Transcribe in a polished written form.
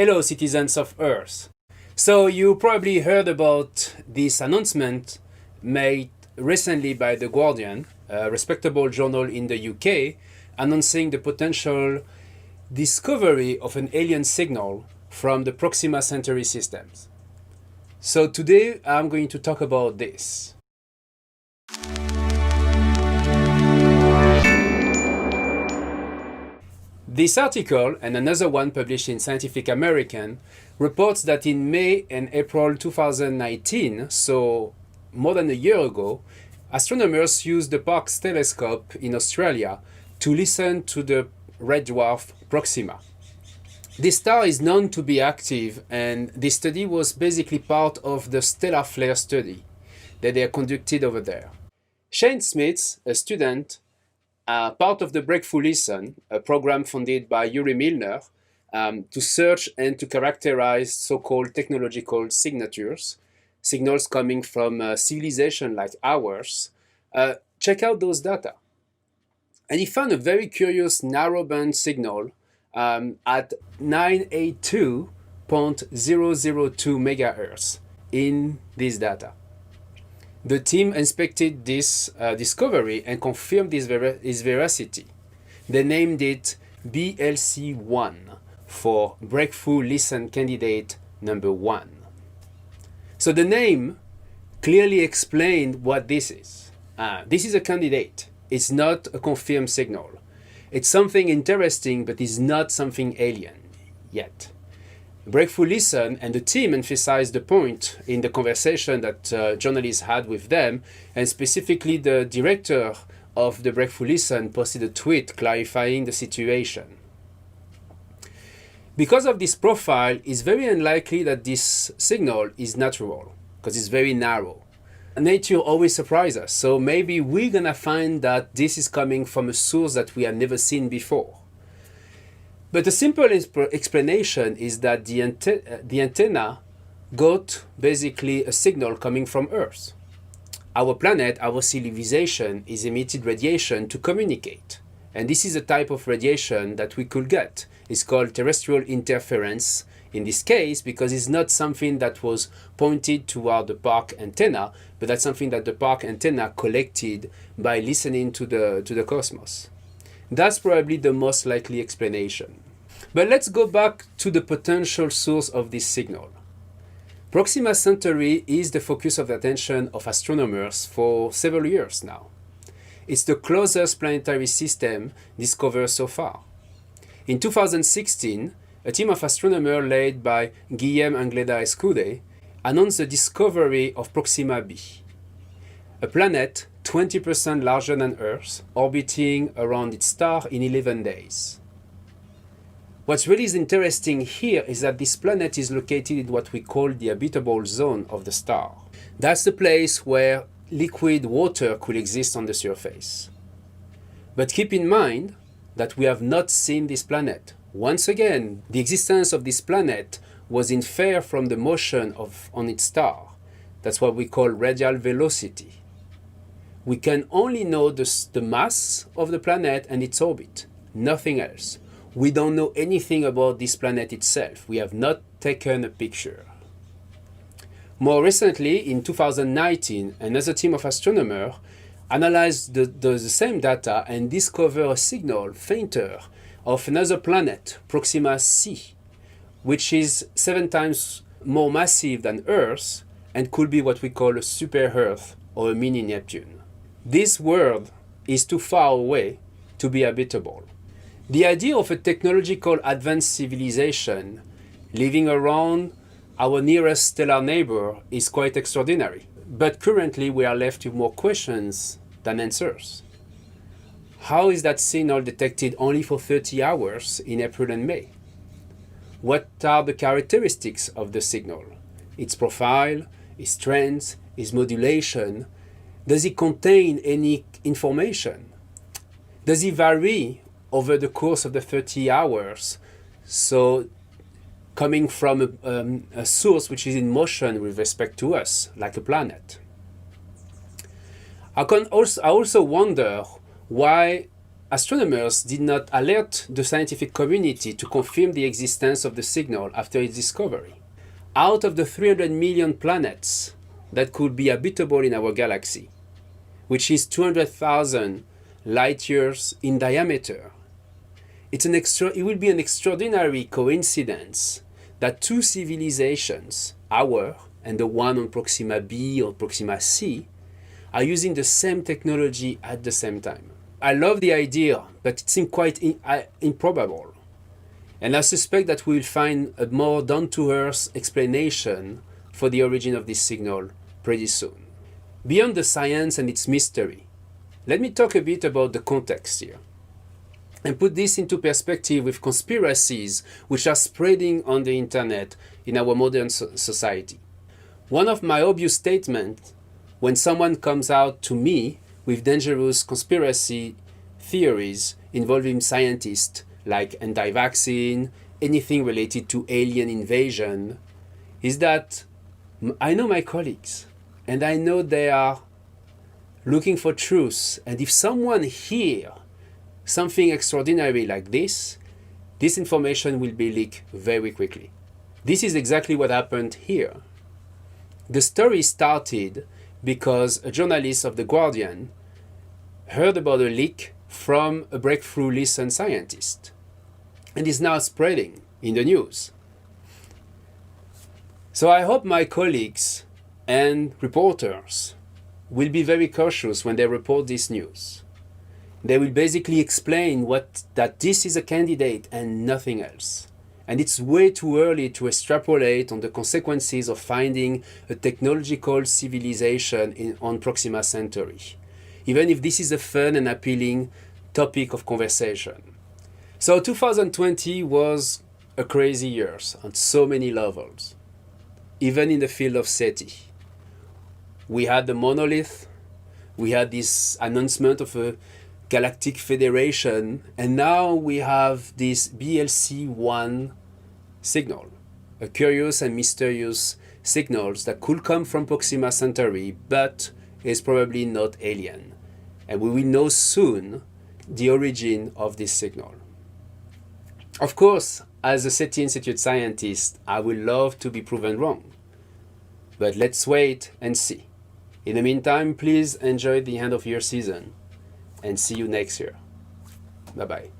Hello, citizens of Earth. So you probably heard about this announcement made recently by The Guardian, a respectable journal in the UK, announcing the potential discovery of an alien signal from the Proxima Centauri systems. So today I'm going to talk about this. This article, and another one published in Scientific American, reports that in May and April 2019, so more than a year ago, astronomers used the Parkes telescope in Australia to listen to the red dwarf Proxima. This star is known to be active, and this study was basically part of the stellar flare study that they conducted over there. Shane Smith, a student, part of the Breakthrough Listen, a program funded by Yuri Milner to search and to characterize so-called technological signatures, signals coming from a civilization like ours. Check out those data. And he found a very curious narrowband signal at 982.002 megahertz in this data. The team inspected this discovery and confirmed its veracity. They named it BLC1 for Breakthrough Listen Candidate number 1. So the name clearly explained what this is. This is a candidate. It's not a confirmed signal. It's something interesting, but it's not something alien yet. Breakthrough Listen and the team emphasized the point in the conversation that journalists had with them, and specifically the director of the Breakthrough Listen posted a tweet clarifying the situation. Because of this profile, it's very unlikely that this signal is natural, because it's very narrow. Nature always surprises us, so maybe we're gonna find that this is coming from a source that we have never seen before. But the simple explanation is that the antenna got basically a signal coming from Earth. Our planet, our civilization, is emitted radiation to communicate. And this is a type of radiation that we could get. It's called terrestrial interference in this case, because it's not something that was pointed toward the Parkes antenna, but that's something that the Parkes antenna collected by listening to the cosmos. That's probably the most likely explanation. But let's go back to the potential source of this signal. Proxima Centauri is the focus of attention of astronomers for several years now. It's the closest planetary system discovered so far. In 2016, a team of astronomers led by Guillem Anglada Escude announced the discovery of Proxima b, a planet 20% larger than Earth, orbiting around its star in 11 days. What's really interesting here is that this planet is located in what we call the habitable zone of the star. That's the place where liquid water could exist on the surface. But keep in mind that we have not seen this planet. Once again, the existence of this planet was inferred from the motion on its star. That's what we call radial velocity. We can only know the mass of the planet and its orbit, nothing else. We don't know anything about this planet itself. We have not taken a picture. More recently, in 2019, another team of astronomers analyzed the same data and discovered a signal fainter of another planet, Proxima c, which is 7 times more massive than Earth and could be what we call a super-Earth or a mini Neptune. This world is too far away to be habitable. The idea of a technological advanced civilization living around our nearest stellar neighbor is quite extraordinary. But currently we are left with more questions than answers. How is that signal detected only for 30 hours in April and May? What are the characteristics of the signal? Its profile, its strength, its modulation? Does it contain any information? Does it vary over the course of the 30 hours? So coming from a source which is in motion with respect to us, like a planet. I also wonder why astronomers did not alert the scientific community to confirm the existence of the signal after its discovery. Out of the 300 million planets that could be habitable in our galaxy, which is 200,000 light years in diameter, it will be an extraordinary coincidence that two civilizations, our and the one on Proxima b or Proxima c, are using the same technology at the same time. I love the idea, but it seems quite improbable. And I suspect that we will find a more down-to-earth explanation for the origin of this signal pretty soon. Beyond the science and its mystery, let me talk a bit about the context here and put this into perspective with conspiracies which are spreading on the internet in our modern society. One of my obvious statements when someone comes out to me with dangerous conspiracy theories involving scientists like anti-vaccine, anything related to alien invasion, is that I know my colleagues and I know they are looking for truth. And if someone hears something extraordinary like this information will be leaked very quickly. This is exactly what happened here. The story started because a journalist of The Guardian heard about a leak from a breakthrough listen scientist and is now spreading in the news. So I hope my colleagues and reporters will be very cautious when they report this news. They will basically explain that this is a candidate and nothing else. And it's way too early to extrapolate on the consequences of finding a technological civilization on Proxima Centauri, even if this is a fun and appealing topic of conversation. So 2020 was a crazy year on so many levels, even in the field of SETI. We had the monolith, we had this announcement of a Galactic Federation, and now we have this BLC-1 signal, a curious and mysterious signal that could come from Proxima Centauri, but is probably not alien. And we will know soon the origin of this signal. Of course, as a SETI Institute scientist, I would love to be proven wrong. But let's wait and see. In the meantime, please enjoy the end of your season and see you next year. Bye-bye.